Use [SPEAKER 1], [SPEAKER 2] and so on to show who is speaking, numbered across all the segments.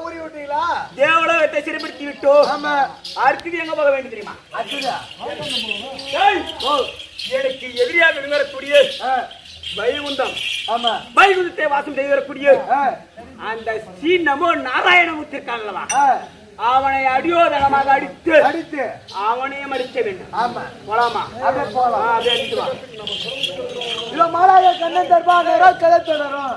[SPEAKER 1] ஊறி விட்டீங்களா?
[SPEAKER 2] தேவலோகத்தை சிறைப்படுத்தி விட்டோம்.
[SPEAKER 1] ஆமா.
[SPEAKER 2] அடுத்தது எங்க போக வேண்டும் தெரியுமா? எனக்கு எதிரியாக விளங்கக்கூடிய வைகுந்தம்.
[SPEAKER 1] ஆமா.
[SPEAKER 2] வைகுந்தத்தை வாசம் செய்து வரக்கூடிய அந்த ஸ்ரீ நமோ நாராயணமூர்த்தி இருக்காங்களா, அவனை அடியோதகமாக அடித்து அவனையும் அடிக்க வேண்டும்.
[SPEAKER 1] ஆமா.
[SPEAKER 2] போலாமா?
[SPEAKER 1] போலாம்.
[SPEAKER 2] அடித்து வா.
[SPEAKER 1] இதோ மாலாய கண்ணன் தர்பாக கதை தொடரும்.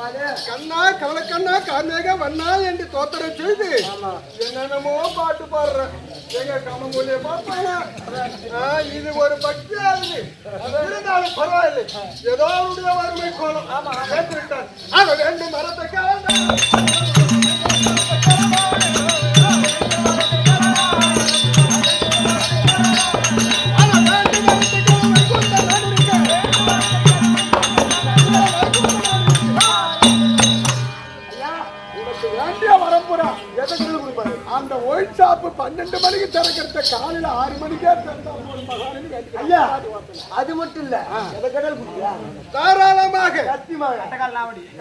[SPEAKER 3] கண்ணா கவலக்கண்ணா காமேக வண்ணா என்று தோத்திரம் செய்து என்னென்னமோ பாட்டு பாடுறேன். எங்க கமங்கூலிய பார்த்தாங்க. இது ஒரு பக்தியாகுது. இருந்தாலும் பரவாயில்லை. ஏதோ அவருடைய வறுமை கோலம் கேட்டுவிட்டான். ஆக வேண்டும் மரத்தை
[SPEAKER 1] அந்த ஒயிட் ஷாப் 12 மணிக்கு திறக்கிறத காலையில 6 மணிக்கே ஐயா. அது மட்டும் இல்ல கடல் குடியா
[SPEAKER 3] தாராளமாக
[SPEAKER 1] கத்திமா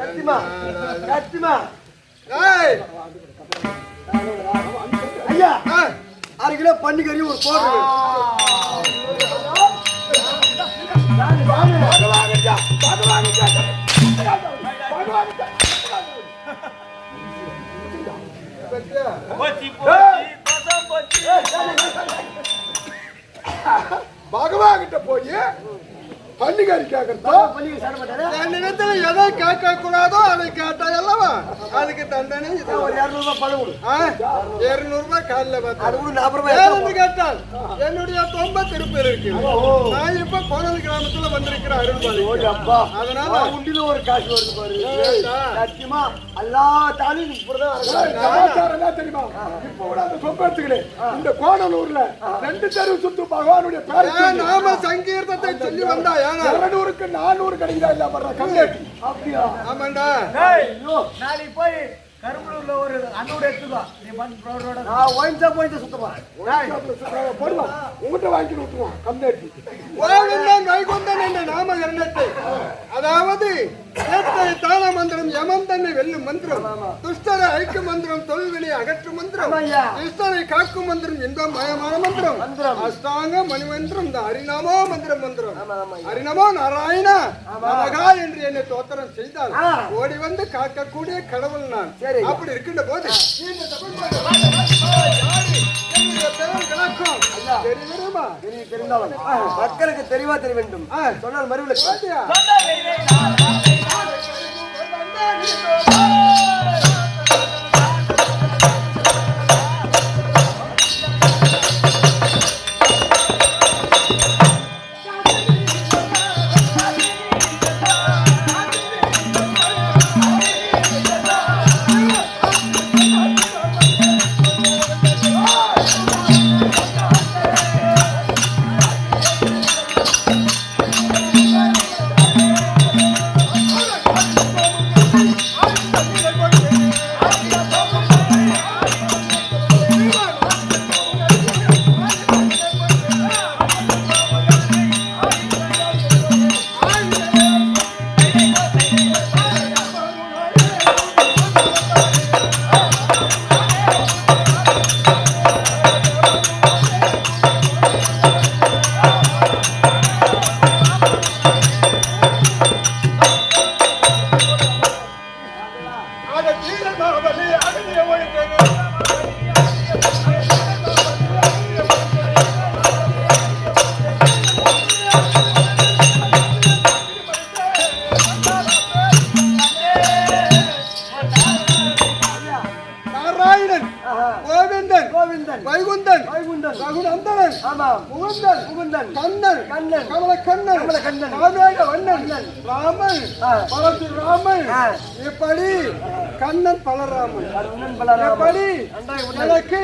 [SPEAKER 1] கத்திமா கத்திமா ஐயா 6 கிலோ பன்னிக்கறி ஒரு போடு.
[SPEAKER 3] பகவான்கிட்ட போய் பள்ளிக்காரி கேட்கறதோ இடத்துல எதை கேட்க கூடாதோ அதை கேட்டா அல்லவா அதுக்கு தண்டனை
[SPEAKER 1] 200 ரூபாய் பணம் கொடு.
[SPEAKER 3] 200 ரூபாய் காலில் கேட்டால் என்னுடைய தொம்ப திருப்பி இருக்கு. நான் இப்ப கோணல் கிராமத்துல வந்திருக்கிற அருள்பாளி. அதனால
[SPEAKER 1] உண்டில ஒரு காசு வருது பாரு. சத்தியமா எல்லா தாலியும் இப்படிதான் தெரியுமா. இப்ப கூட அந்த சொப்ப எடுத்துக்கிறேன். இந்த கோணலூர்ல 2 தெரு சுத்து பகவானுடைய பேர்
[SPEAKER 3] நாம சங்கீர்த்தத்தை சொல்லி வந்தா
[SPEAKER 1] 200க்கு 400 கிடைக்குதா இல்ல பண்ற கம்மியாட்டி. அப்படியா?
[SPEAKER 3] ஆமாண்டா.
[SPEAKER 1] நாளைக்கு போய் கரும்பலூர்ல ஒரு அன்னோட எடுத்துக்கோ. நீ பன் ப்ரோடோட ஒயின் ஷாப் போய் சுத்தமா போடுவா. உங்ககிட்ட வாங்கிட்டு விட்டுருவோம் கம்மியாட்டி.
[SPEAKER 3] கோவிந்தன் வைகுந்தன் என்ற நாம கரணத்தை அதாவது தான மந்திரம் யமம் தன்னை வெல்லும் மந்திரம் துஷ்டரை அழிக்கும் மந்திரம் தொல்வினை அகற்றும் மந்திரம் துஷ்டரை காக்கும் மந்திரம் இன்பம் மயமான மந்திரம் அஷ்டாங்க மணி மந்திரம் இந்த ஹரிநாமோ மந்திரம் ஹரிநாமோ நாராயணா மகா என்று என்னை தோத்திரம் செய்தால் ஓடி வந்து காக்கக்கூடிய கடவுள் நான். அப்படி இருக்கின்ற போது
[SPEAKER 1] தெரிந்தாலும் மக்களுக்கு தெளிவா தெரிய வேண்டும். சொன்னால் மறுபடியும்
[SPEAKER 3] வைகுந்தன் ரகுநந்தனன் முகுந்தன் கண்ணன் கமலக்கண்ணன் காமேக வண்ணன் ராமன் பரசுராமன் இப்படி கண்ணன் பலராமன் எப்படி எனக்கு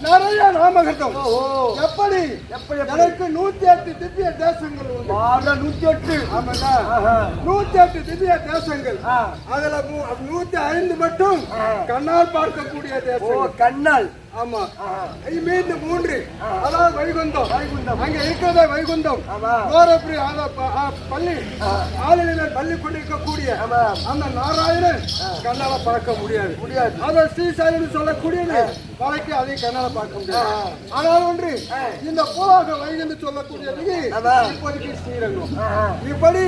[SPEAKER 3] நிறைய நாமகட்டம் எப்படி எனக்கு 108 திவ்ய தேசங்கள் 108 ஆமாண்டா 108 திவ்ய தேசங்கள் அதுல 105 மட்டும் கண்ணால் பார்க்கக்கூடிய தேசம் கண்ணால். ஆமா மீது 3 அதாவது வைகுந்தம் அங்க இருக்கிறதே வைகுந்தம் கோரபுரி பள்ளி ஆளுநர் பள்ளி கொண்டிருக்கக்கூடிய அந்த நாராயணன் கண்ணால பார்க்க முடியாது. அதை ஸ்ரீசைலம் சொல்லக்கூடியது வழக்கு அதையும் கண்ணால பார்க்க முடியாது. ஆனால் ஒன்று இந்த பூலோக வைகுந்து சொல்லக்கூடியது இப்போதைக்கு ஸ்ரீரங்கம். இப்படி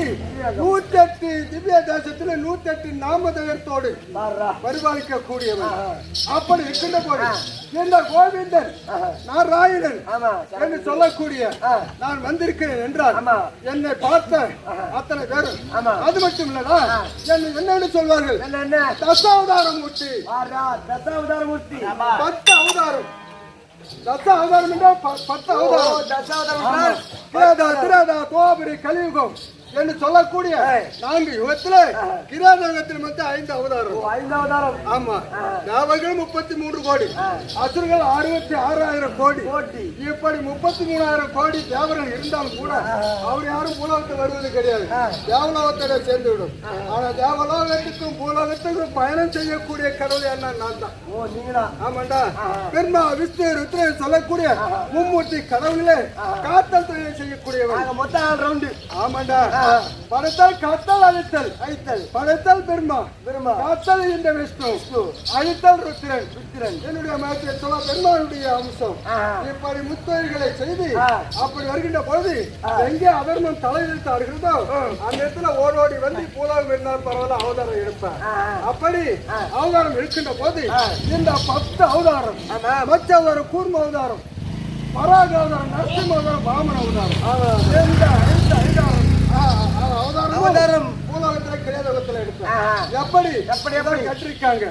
[SPEAKER 3] 108 திவ்ய தேசத்துல 108 நாமதேயத்தோடு பரிபாலிக்க கூடியவன். அப்படி இருக்கின்ற போது இந்த கோவிந்தன் நாராயணன் என்று சொல்லக்கூடிய நான் வந்திருக்கிறேன் என்றால் என்னை பார்த்த அத்தனை பேரும் அது மட்டும் இல்லடா என்னன்னு சொல்வார்கள், தசாவதாரம் மூர்த்தி. 10 அவதாரம். 10 அவதாரம் என்றால் 10 அவதாரம். திரேதா துவாபரி கலியுகம் என்று சொல்லக்கூடிய 4 யுகத்துல கிராதகத்தில் மட்டும் 5 அவதாரம்.
[SPEAKER 1] 5 அவதாரம்.
[SPEAKER 3] ஆமா. தேவர்கள் 33 கோடி, அசுரர்கள் 66,000 கோடி. இப்படி 33,000 கோடி தேவர்கள் இருந்தாலும் கூட அவர் யாரும் பூலோகத்தில் வருவது கிடையாது. தேவலோகத்தோட சேர்ந்து விடும். ஆனா தேவலோகத்துக்கும் பூலோகத்துக்கும் பயணம் செய்யக்கூடிய கடவுள் என்ன நான் தான். ஆமாண்டா. பெருமா விஷ்ணு ருத்ரன் சொல்லக்கூடிய மும்மூர்த்தி கடவுளே காத்தல் தொழிலை செய்யக்கூடியவர்.
[SPEAKER 1] மொத்தம் ரவுண்டு.
[SPEAKER 3] ஆமாண்டா. படைத்தல் காத்தல் அழித்தல். படைத்தல் பெருமா காத்தல் இந்த விஷ்ணு, அழித்தல் ருத்ரன். என்னுடைய மதத்தை சொல்ல பெருமானுடைய அம்சம். இப்படி முத்தொழில்களை செய்து அப்படி வருகின்ற பொழுது எங்கே அதர்மம் தலையிட்டு ஆடுகிறதோ அந்த இடத்துல ஓடோடி வந்து பூலோகம் இருந்தால் பரவாயில்ல அவதாரம் எடுப்பேன். அப்படி அவதாரம் எடுக்கின்ற போது இந்த 10 அவதாரம் மச்ச அவதாரம், கூர்ம அவதாரம், பராக அவதாரம், நரசிம்ம அவதாரம், வாமன அவதாரம் பூலோகத்துல கிரேதகத்துல எடுப்பேன். எப்படி கட்டிருக்காங்க.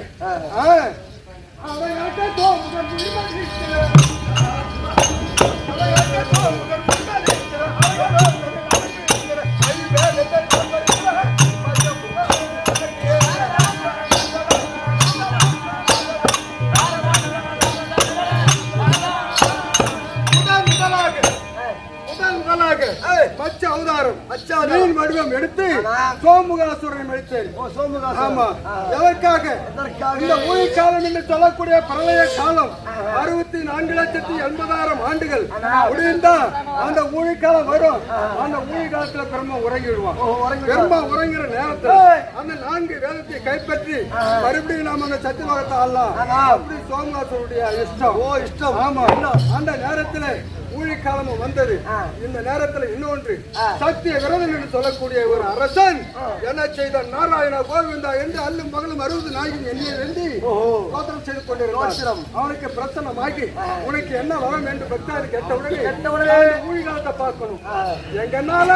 [SPEAKER 3] மச்ச அவதாரம் மீன் வடிவம் எடுத்து சோமுகாசுரனை அழித்தேன். ஆமா. எதற்காக? இந்த ஊழி காலம் என்று சொல்லக்கூடிய பிரளய காலம் 64,80,000 ஆண்டுகள் முடிந்தா அந்த ஊழி காலம் வரும். அந்த ஊழி காலத்துல பிரம்மா உறங்கிடுவான். பிரம்மா உறங்குற நேரத்துல அந்த 4 வேதத்தை கைப்பற்றி மறுபடியும் நாம அந்த சத்தியலோகத்தை ஆளலாம். அப்படி சோமுகாசுரனுடைய இஷ்டம். ஆமா. அந்த நேரத்துல ஊழி காலமும் வந்தது. இந்த நேரத்தில் இன்னொன்று சத்திய விரதன் என்று சொல்லக்கூடிய ஒரு அரசன் என்ன செய்த நாராயண கோவிந்தா என்று அல்லும் மகளும் 60 நாயகன் எண்ணியை வேண்டி கோத்திரம் செய்து கொண்டிருந்தான். அவனுக்கு பிரச்சனமாகி உனக்கு என்ன வரம் என்று பக்தாரு கேட்டவுடனே ஊழி காலத்தை பார்க்கணும். எங்கனால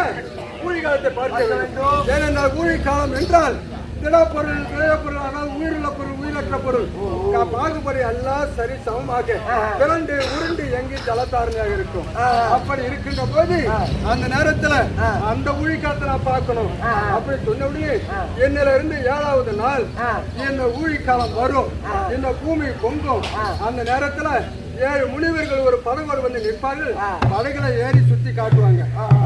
[SPEAKER 3] ஊழி காலத்தை பார்க்க வேண்டும். ஏனென்றால் ஊழி காலம் என்றால் திடப்பொருள், விளையப்பொருள், அதாவது உயிருள்ள பொருள், உயிரற்ற பொருள் பாகுபடி எல்லாம் சரி சமமாக பிறண்டு உருண்டு எங்கி ஜலத்தாரணையாக இருக்கும். அப்படி இருக்கின்ற போது அந்த நேரத்துல அந்த ஊழிக்காலத்தை நான் பார்க்கணும். அப்படி சொன்னபடியே என்னில இருந்து 7வது நாள் இந்த ஊழிக்காலம் வரும். இந்த பூமி பொங்கும். அந்த நேரத்துல 7 முனிவர்கள் ஒரு படகோடு வந்து நிற்பார்கள். படகுல ஏறி சுத்தி காட்டுவாங்க.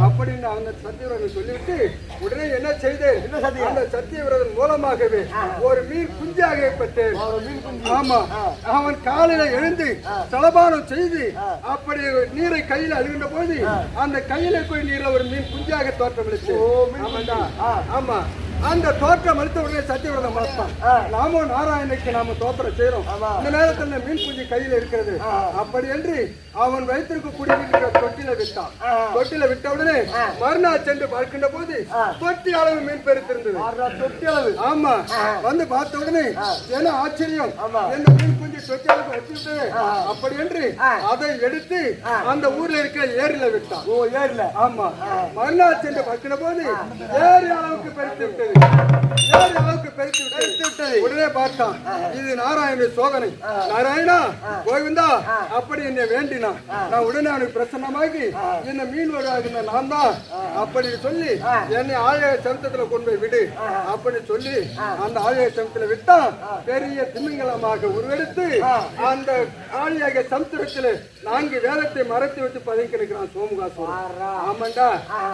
[SPEAKER 3] அப்படின்னு அந்த சத்தியவிரதன் சொல்லிவிட்டு உடனே என்ன செய்தேன், அந்த சத்தியவிரதன் மூலமாகவே ஒரு மீன் குஞ்சாக பெற்றேன். ஆமா. அவன் காலையில எழுந்து சலபானம் செய்து அப்படி நீரை கையில் அழுகின்ற போது அந்த கையில போய் நீர்ல ஒரு மீன் குஞ்சாக தோற்றமளித்து. ஆமா. அந்த தோற்றம் அளித்த உடனே சத்தியவிரதம் பார்ப்பான். நாமோ நாராயணுக்கு நாம தோற்றம் செய்யறோம். இந்த நேரத்தில் மீன் குஞ்சு கையில் இருக்கிறது. அப்படி என்று அவன் வைத்திருக்கக்கூடிய தொட்டில விட்டான். தொட்டில விட்ட உடனே மறுநாள் சென்று பார்க்கின்ற போது தொட்டி அளவு மீன் பெருத்திருந்தது. தொட்டி அளவு. ஆமா. வந்து பார்த்த உடனே என்ன ஆச்சரியம், இந்த மீன் குஞ்சு தொட்டி அளவு வச்சுட்டு அப்படி என்று அதை எடுத்து அந்த ஊர்ல இருக்கிற ஏரியில விட்டான். ஏரியில. ஆமா. மறுநாள் சென்று பார்க்கின்ற போது ஏரி அளவுக்கு பெருத்து விட்டது. உடனே பார்த்தான், இது நாராயண சோதனை. நாராயணா கோவிந்தா அப்படி என்னை வேண்டினா நான் உடனே அவனுக்கு பிரசன்னமாகி என்ன மீன் வராதுன்னு நான் தான் அப்படி சொல்லி என்னை ஆலய சமுத்திரத்துல கொண்டு போய் விடு அப்படி சொல்லி அந்த ஆலய சமுத்திரத்துல விட்டா பெரிய திமிங்கலமாக உருவெடுத்து அந்த ஆலய சமுத்திரத்துல 4 வேதத்தை மறைத்து வச்சு பதுக்கி நிற்கிறான் சோமுகாசுரன். ஆமாண்டா.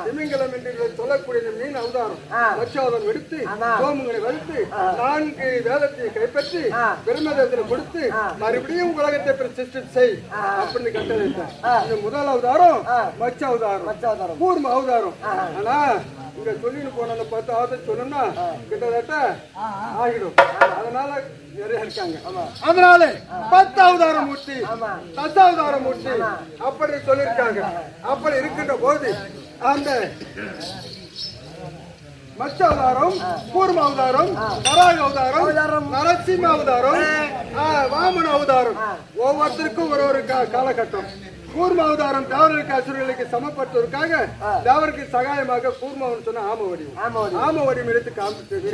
[SPEAKER 3] திமிங்கலம் என்று சொல்லக்கூடிய மீன் அவதாரம் மச்சாவதாரம் எடுத்து சோமுகளை வலித்து 4 வேதத்தை கைப்பற்றி பிரம்மதேசத்தில் கொடுத்து மறுபடியும் உலகத்தை சிருஷ்டி செய் அப்படின்னு கட்டளையிட்டார். இந்த முதல் அவதாரம் மச்ச அவதாரம், கூர்ம அவதாரம். ஆனா இங்க சொல்லிட்டு போன 10 அவதாரம் சொன்னோம்னா கிட்டத்தட்ட ஆகிடும். அதனால நிறைய இருக்காங்க. அதனால அதனாலே 10 அவதார மூர்த்தி, தசாவதார மூர்த்தி அப்படி சொல்லியிருக்காங்க. அப்படி இருக்கின்ற போது அந்த மச்ச அவதாரம், கூர்ம அவதாரம், வராக அவதாரம், நரசிம்ம அவதாரம், வாமன அவதாரம் ஒவ்வொருத்தருக்கும் ஒரு காலகட்டம். கூர்ம அவதாரம் தேவர்களுக்கு அசுரர்களுக்கு சமப்படுத்துவதற்காக தேவருக்கு சகாயமாக கூர்மவன் சொன்ன ஆம வடிவம் எடுத்து காமிச்சது.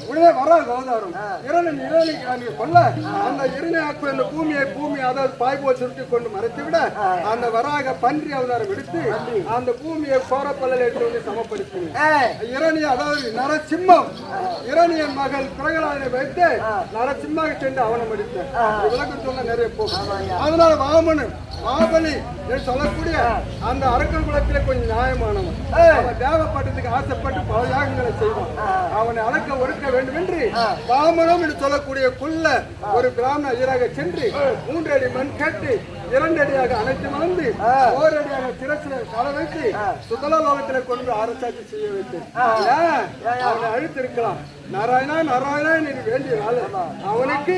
[SPEAKER 3] உடனே வராக அவதாரம் இரண்டு கொல்ல அந்த இரணையாக்கு அந்த பூமி அதாவது பாய்போல் சுருட்டி கொண்டு மறைத்து விட அந்த வராக பன்றி அவதாரம் எடுத்து அந்த பூமியை கோரப்பல்ல எடுத்து வந்து சமப்படுத்தி இரணிய அதாவது நரசிம்மம் இரணியன் மகள் பிரகலாதனை வைத்து நரசிம்மாக சென்று அவனம் அடித்த விளக்கம் சொல்ல நிறைய போகும். அதனால வாமனன் மாபலி என்று சொல்லக்கூடிய அந்த அரக்கன் குலத்திலே கொஞ்சம் நியாயமானவன். அவன் தேவப்பட்டத்துக்கு ஆசைப்பட்டு பல யாகங்களை செய்வான். அவனை அடக்க ஒடுக்க வேண்டும் என்று வாமனம் என்று சொல்லக்கூடிய குள்ள ஒரு பிராமண ஐயராக சென்று 3 அடி மண் கேட்டு 2 அடியாக அனைத்து மறந்து 1 அடியாக சிரசில களை வைத்து சுதல லோகத்திலே கொண்டு அரசாட்சி செய்ய வைத்து அவனை அழித்திருக்கலாம். நாராயணா நாராயணா என்று வேண்டியதால் அவனுக்கு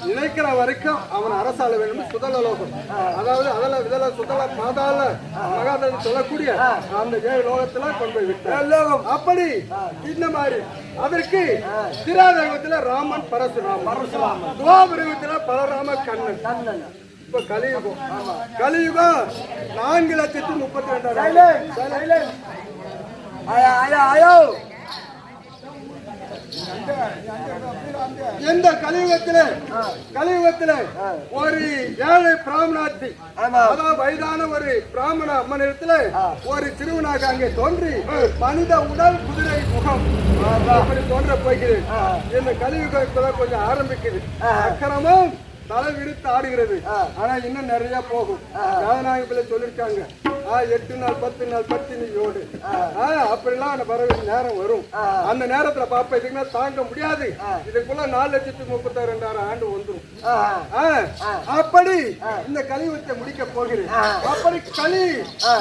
[SPEAKER 3] நினைக்கிற வரைக்கும் அவன் அரசாள வேண்டும். சுதல லோகம் அதாவது அதல விதல சுதல பாதாள மகாதன் சொல்லக்கூடிய அந்த 7 லோகத்துல கொண்டு போய் விட்டார். அப்படி இந்த மாதிரி அதற்கு திராதகத்துல ராமன் பரசுராமன், துவாபரகத்துல பலராம கண்ணன். இப்ப கலியுகம் 4,32,000. எந்த கலியுகத்தில ஒரு ஏழை பிராமணாத்தி அதாவது வயதான ஒரு பிராமண அம்மனிடத்துல ஒரு சிறுவனாக அங்கே தோன்றி மனித உடல் குதிரை முகம் அப்படி தோன்ற போகிறது. இந்த கலியுகம் கொஞ்சம் ஆரம்பிக்குது. அக்கிரமம் தலை விரித்து ஆடுகிறது. ஆனா இன்னும் நிறைய போகும். ஜனநாயகத்துல சொல்லிருக்காங்க 8 நாள் 10 நாள் பத்தினியோடு அப்படிலாம் வர நேரம் வரும். அந்த நேரத்துல பாப்பா இதுக்கு மேல தாங்க முடியாது. இதுக்குள்ள 4,32,000 ஆண்டு வந்துடும். அப்படி இந்த கலியுகத்தை முடிக்க போகிறேன். அப்படி கலி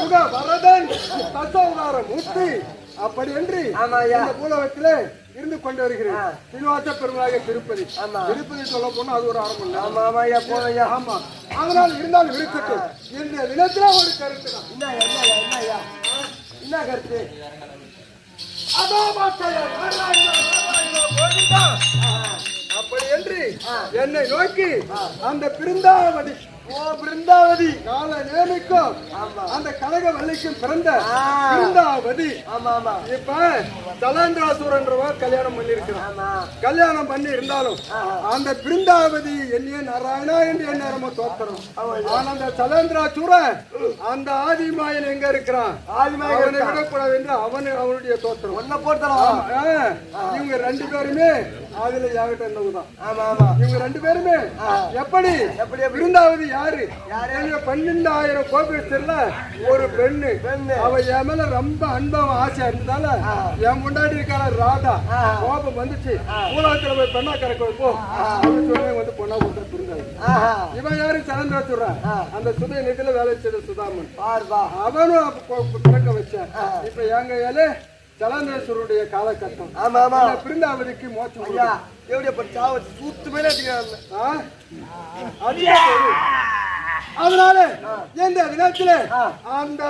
[SPEAKER 3] யுக வரதன் தசாவதார மூர்த்தி அப்படி என்று இந்த பூலோகத்திலே இருந்து கொண்டு வருகிறேன். சீனிவாச பெருமளாக திருப்பதி சொல்ல போனா அது ஒரு ஆரம்பம். ஆமா அதனால இருந்தாலும் இருக்கட்டும். இந்த தினத்துல ஒரு கருத்து என்ன கருத்து அப்படி என்று என்னை நோக்கி அந்த பிருந்தாவதி கால நேமிக்கும் அந்த கனக வள்ளிக்கும் பிறந்த பிருந்தாவதி. இப்ப தலேந்திராசூரன்றவர் கல்யாணம் பண்ணிருக்கிறான். கல்யாணம் பண்ணி இருந்தாலும் அந்த பிருந்தாவதி என்னைய நாராயணா என்று என்ன நம்ம தோற்றணும். ஆனா அந்த தலேந்திராசூரன் அந்த ஆதிமாயன் எங்க இருக்கிறான்? அவனை விடக்கூடாது என்று அவனுடைய தோற்றம் ஒன்ன போட்டலாம். இவங்க 2 பேருமே அதுல யாகிட்ட என்னதான். இவங்க 2 பேருமே எப்படி பிருந்தாவதி யாரு 12,000 கோபிஸ்டர்ல ஒரு பெண்ணு. அவ என் மேல ரொம்ப அன்பம் ஆசையா இருந்ததால என் முன்னாடி இருக்கான ராதா கோபம் வந்துச்சு. மூலத்துல போய் பெண்ணா கறக்க போ வந்து பொண்ணா கொடுத்து புரிஞ்சாங்க. இவன் யாரு சலந்திரா சொல்றான். அந்த சுதை நிதியில வேலை செய்த சுதாமன் அவனும் பிறக்க வச்சான். இப்ப எங்க ஏழு ஜலந்தேஸ்வருடைய காலகட்டம். பிருந்தாவதிக்கு மோட்சம் சூத்து மேல அதனால எந்த தினத்தில அந்த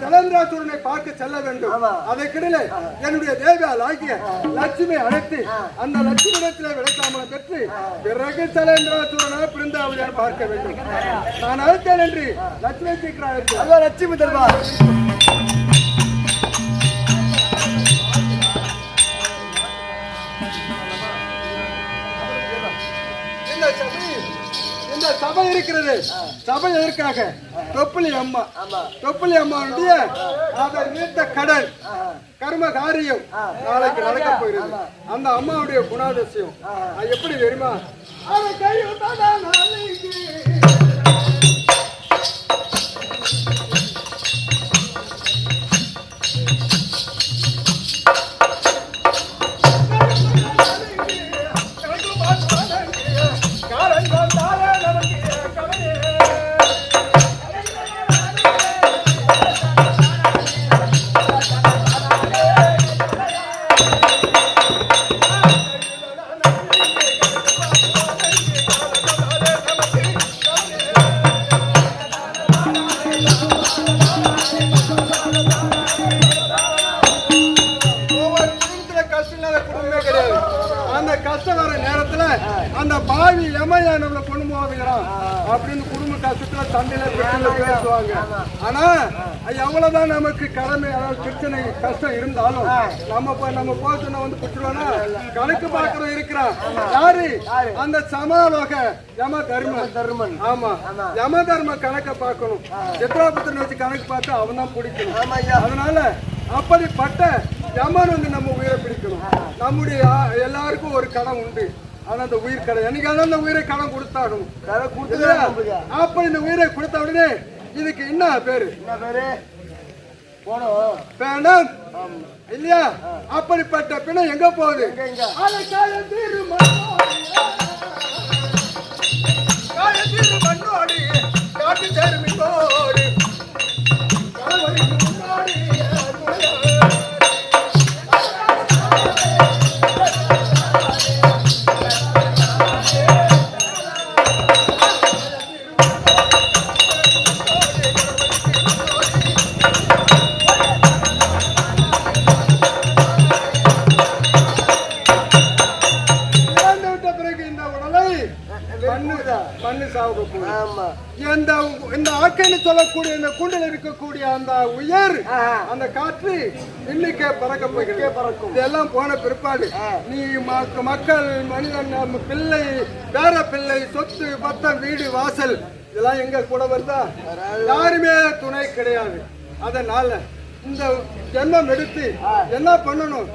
[SPEAKER 3] ஜலந்திராசூரனை பார்க்க செல்ல வேண்டும். அதற்கிடையில என்னுடைய தேவியால் ஆகிய லட்சுமி அழைத்து அந்த லட்சுமி இடத்திலே விளக்காமல் பெற்று பிறகு ஜலந்திராசூரனை பிருந்தாவதியார் பார்க்க வேண்டும். நான் அழைத்தேன் என்று லட்சுமி சீக்கிரம் லட்சுமி தருவார். சபை இருக்கிறது. சபை எதற்காக? தொப்புளி அம்மாவுடைய அதை நீத்த கடன் கர்ம காரியம் நாளைக்கு நடக்க போகிறது. அந்த அம்மாவுடைய குணாதிசயம் எப்படி தெரியுமா? ஒண்ணுமே கிடையாது. அந்த கஷ்டம் வர நேரத்துல அந்த பாவி எமையா நம்மள பொண்ணு போகிறான் அப்படின்னு குடும்ப கஷ்டத்துல சண்டையில பிரச்சனை பேசுவாங்க. ஆனா எவ்வளவுதான் நமக்கு கடமை அதாவது பிரச்சனை கஷ்டம் இருந்தாலும் நம்ம போச்சுன்னா வந்து குடுத்துருவானா கணக்கு பாக்குறோம் இருக்கிறான் யாரு அந்த சமாலோக யம தர்மன். ஆமா யம தர்ம கணக்க பார்க்கணும். சித்ராபுத்திரன் வச்சு கணக்கு பார்த்து அவன் தான் பிடிக்கணும். அதனால அப்படிப்பட்ட யமன் வந்து நம்ம உயிரை பிடிக்கணும். நம்முடைய எல்லாருக்கும் ஒரு கடன் உண்டு. ஆனா அந்த உயிர் கடன் என்னைக்காவது அந்த உயிரை கடன் கொடுத்தாகணும். அப்ப இந்த உயிரை கொடுத்த உடனே இதுக்கு என்ன பேரு பிணம் இல்லையா? அப்படிப்பட்ட பிணம் எங்க போகுது? காட்டு சேர்மி போடு இந்த ஆக்கைன்னு சொல்லக்கூடிய இந்த கூண்டில் இருக்கக்கூடிய அந்த உயர் அந்த காற்று இன்னைக்கே பறக்க போகிறோம். இதெல்லாம் போன பிற்பாடு நீ மக்கள் மனிதன் பிள்ளை பேர பிள்ளை சொத்து பத்தம் வீடு வாசல் இதெல்லாம் எங்க கூட வருதா? யாருமே துணை கிடையாது. அதனால இந்த ஜென்மம் எடுத்து என்ன பண்ணணும்?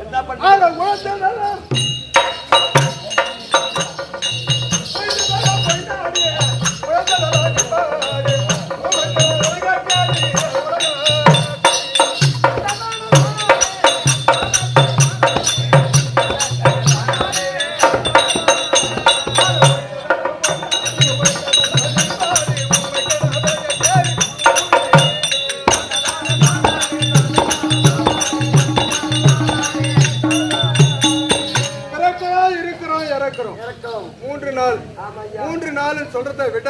[SPEAKER 3] மூன்று நாள் சொல்றதை விட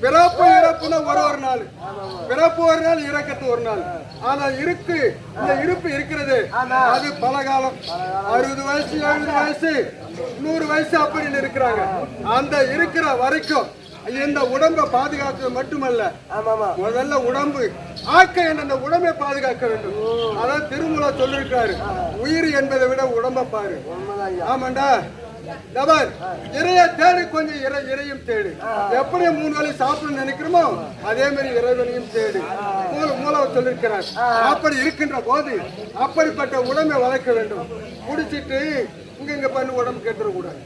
[SPEAKER 3] பிறப்பு இறப்புனா ஒரு நாள், பிறப்பு ஒரு நாள், இறக்கத்து ஒரு நாள். ஆனா இருக்கு இந்த இருப்பு இருக்கிறது அது பல காலம். 60 வயசு 70 வயசு 100 வயசு அப்படின்னு இருக்கிறாங்க. அந்த இருக்கிற வரைக்கும் இந்த உடம்பை பாதுகாக்க மட்டுமல்ல, முதல்ல உடம்பு ஆக்க அந்த உடம்பை பாதுகாக்க வேண்டும். அதான் திருமூல சொல்லிருக்காரு, உயிர் என்பதை விட உடம்பை பாரு. ஆமாண்டா இறைய தேடு, கொஞ்சம் இறையும் தேடு. எப்படி 3 வேளை சாப்பிடணும்னு நினைக்கிறோமோ அதே மாதிரி இறைவனையும் தேடு மூலம் சொல்லிருக்கிறார். அப்படி இருக்கின்ற போது அப்படிப்பட்ட உடம்பை வளர்க்க வேண்டும். குடிச்சிட்டு இங்க பண்ணு உடம்பு கெட்டுறக்கூடாது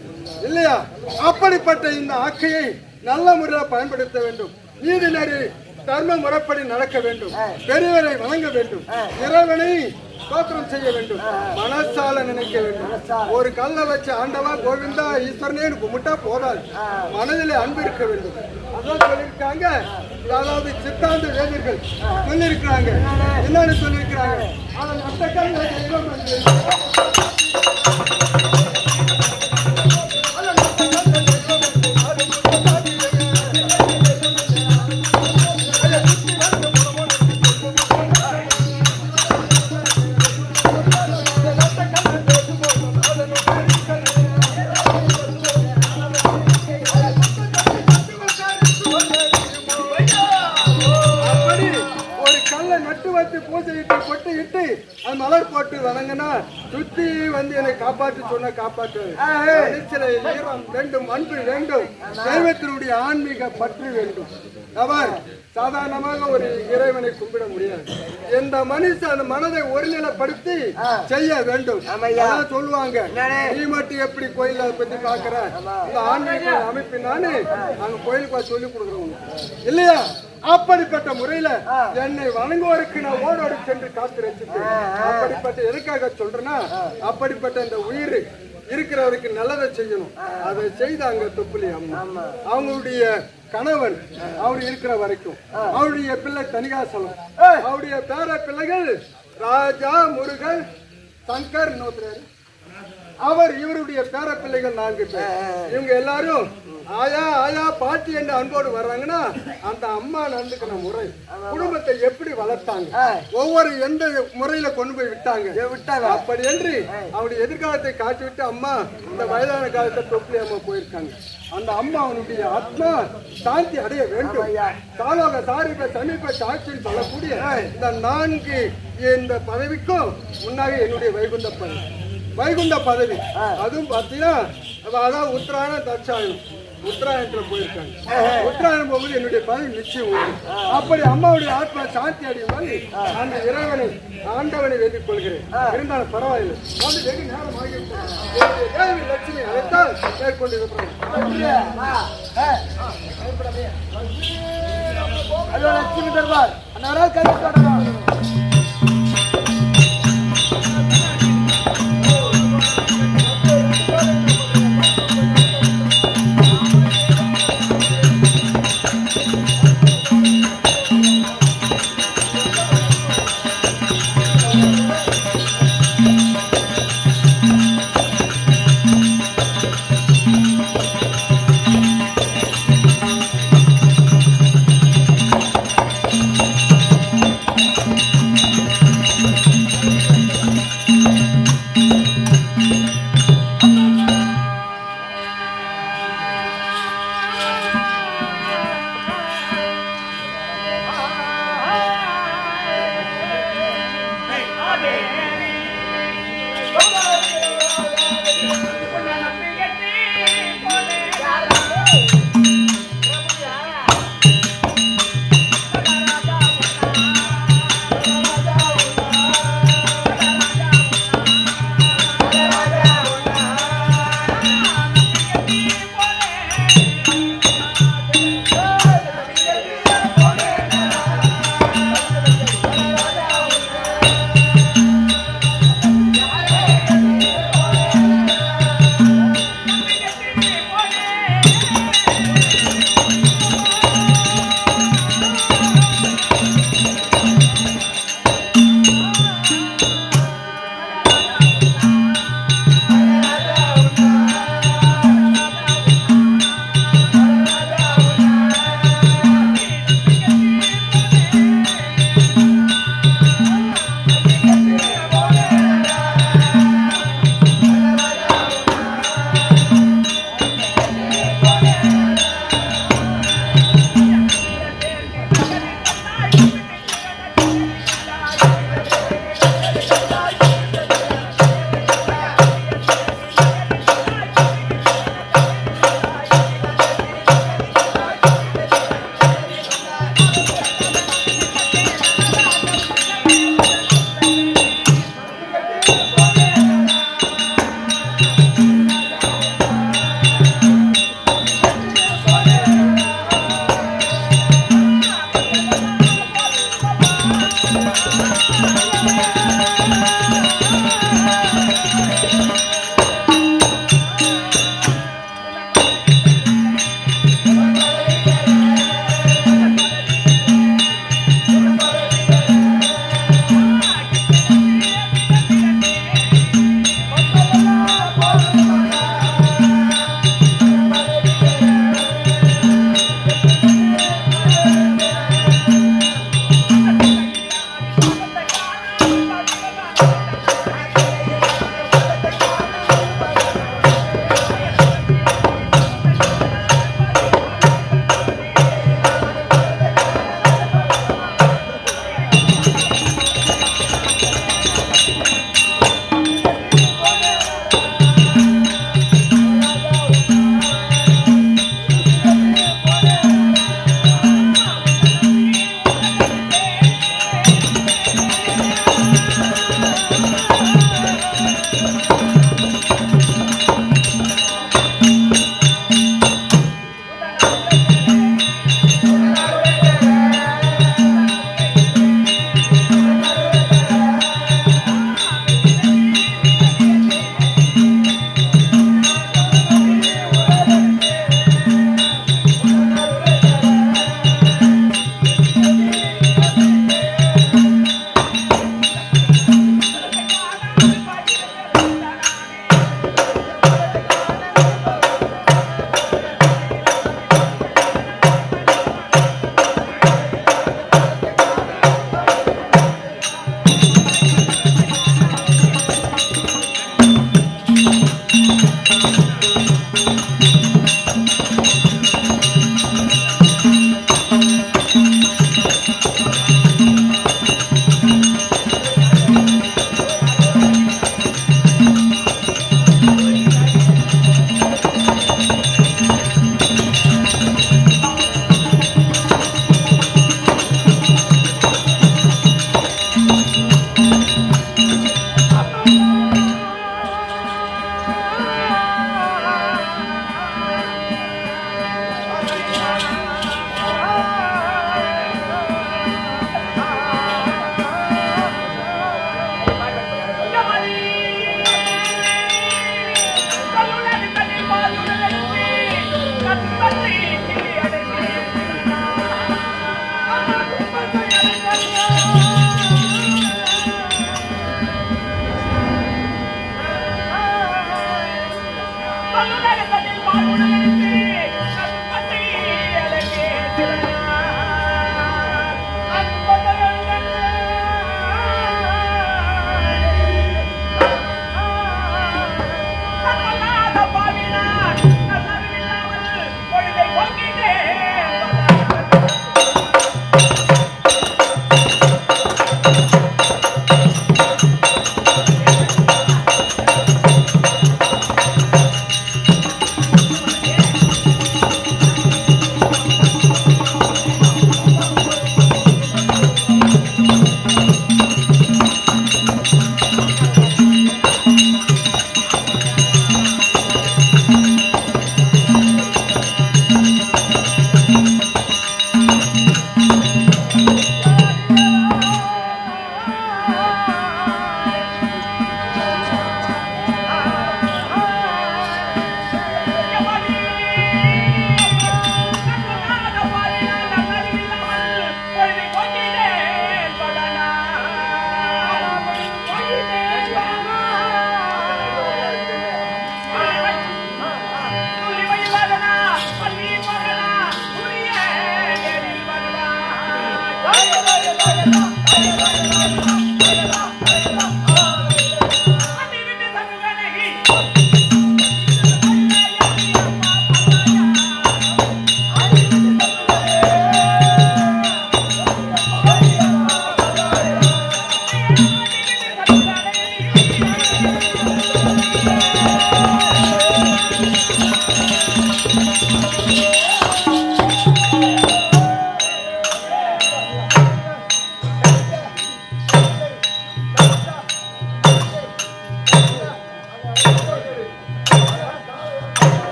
[SPEAKER 3] இல்லையா? அப்படிப்பட்ட இந்த ஆக்கையை நல்ல முறையில் பயன்படுத்த வேண்டும். நீதி நெறி தர்ம முறைப்படி நடக்க வேண்டும். பெரியவரை வணங்க வேண்டும். இறைவனை ஸ்தோத்திரம் செய்ய வேண்டும். மனசால நினைக்க வேண்டும். ஒரு கல்லை வச்சு ஆண்டவா கோவிந்தா ஈஸ்வரனே கும்பிட்டா போதாது, மனதிலே அன்பு இருக்க வேண்டும். அதான் சொல்லியிருக்காங்க. அதாவது சித்தாந்த வேதியர்கள் சொல்லியிருக்கிறாங்க. என்னன்னு சொல்லியிருக்கிறாங்க? அதன் அந்த கல்லை தெய்வம் என்று மலர் போட்டு வணங்கினா சுத்தி வந்து என்னை காப்பாற்று சொன்ன காப்பாற்று வேண்டும். அன்பு வேண்டும். தெய்வத்தினுடைய ஆன்மீக பற்று வேண்டும். அவர் சாதாரணமாக ஒரு இறைவனை கும்பிட முடியாது. இந்த மனுஷன் மனதை ஒருநிலைப்படுத்தி செய்ய வேண்டும். சொல்லுவாங்க, நீ மட்டும் எப்படி கோயில் அதை பத்தி பாக்குற? இந்த ஆன்மீக அமைப்பினான்னு நாங்க கோயிலுக்கு சொல்லி கொடுக்குறோம் இல்லையா? அப்படிப்பட்ட முறையில என்னை வணங்குவோருக்கு நான் ஓடோடு சென்று காத்து ரசித்தேன். அப்படிப்பட்ட எதுக்காக சொல்றேன்னா, அப்படிப்பட்ட இந்த உயிர் இருக்கிறவருக்கு நல்லதை செய்யணும். அதை செய்தாங்க தொப்புலி அம்மா. அவங்களுடைய கணவன் அவர் இருக்கிற வரைக்கும் அவருடைய பிள்ளை தனிகாசலம், அவருடைய பேர பிள்ளைகள் ராஜா, முருகன், சங்கர், அவர் இவருடைய பேர பிள்ளைகள் 4 பேர். இவங்க எல்லாரும் ஆயா ஆயா பாட்டி என்று அன்போடு வர்றாங்கன்னா அந்த அம்மா நடந்துக்கிற முறை குடும்பத்தை எப்படி வளர்த்தாங்க, ஒவ்வொரு எந்த முறையில கொண்டு போய் விட்டாங்க அப்படி என்று அவருடைய எதிர்காலத்தை காட்டிவிட்டு அம்மா இந்த வயதான காலத்தை தொப்பிலி அம்மா போயிருக்காங்க. அந்த அம்மா அவனுடைய ஆத்மா சாந்தி அடைய வேண்டும். தாலோக சாரிப சமீப சாட்சின்னு சொல்லக்கூடிய இந்த 4 இந்த பதவிக்கும் முன்னாடி என்னுடைய வைகுண்ட பதவி. அதுவும் பார்த்தீங்கன்னா அதான் உத்தராயணம் தட்சாயணம் உத்தராயணத்துல போயிருக்காங்க. உத்தராயணம் போகும்போது என்னுடைய பதவி நிச்சயம் உண்டு. அப்படி அம்மாவுடைய ஆத்மா சாந்தி அடையும் அந்த இறைவனை ஆண்டவனை வேண்டிக் கொள்கிறேன். இருந்தாலும் பரவாயில்லை, வந்து வெகு நேரம் ஆகிவிட்டது. லட்சுமி அழைத்தால் மேற்கொண்டு
[SPEAKER 1] லட்சுமி தர்பார் அன்னாரால் கதை